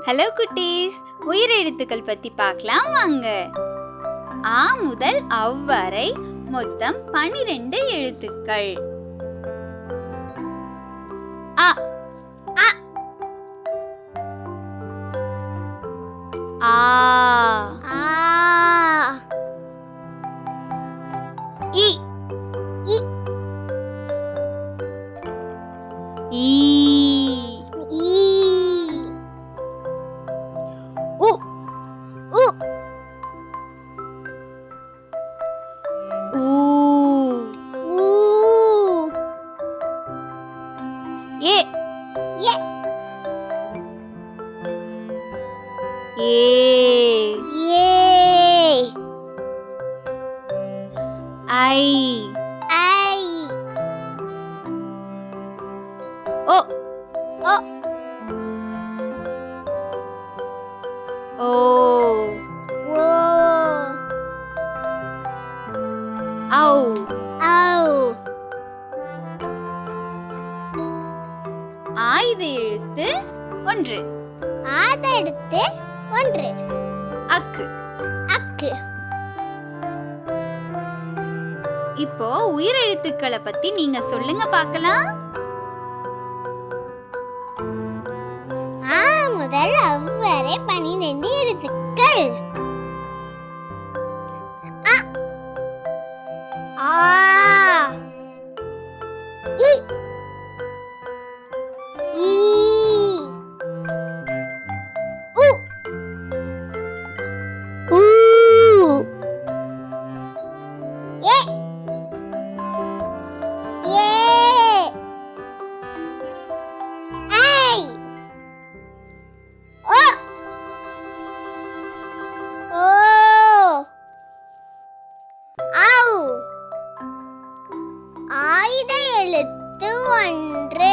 Hello குட்டீஸ், உயிரெழுத்துக்கள் பத்தி பார்க்கலாம் வாங்க. ஆ முதல் அவ் வரை மொத்தம் 12 எழுத்துக்கள். அ ஆ இ ஆயுத எழுத்து 1. ஆத எழுத்து 1. அக்கு. அக்கு. இப்போ உயிரெழுத்துக்களை பத்தி நீங்க சொல்லுங்க பார்க்கலாம். ஆ முதல் அவ் வரை 12 எழுத்துக்கள். ஆ இ ஆயுத எழுத்து 1.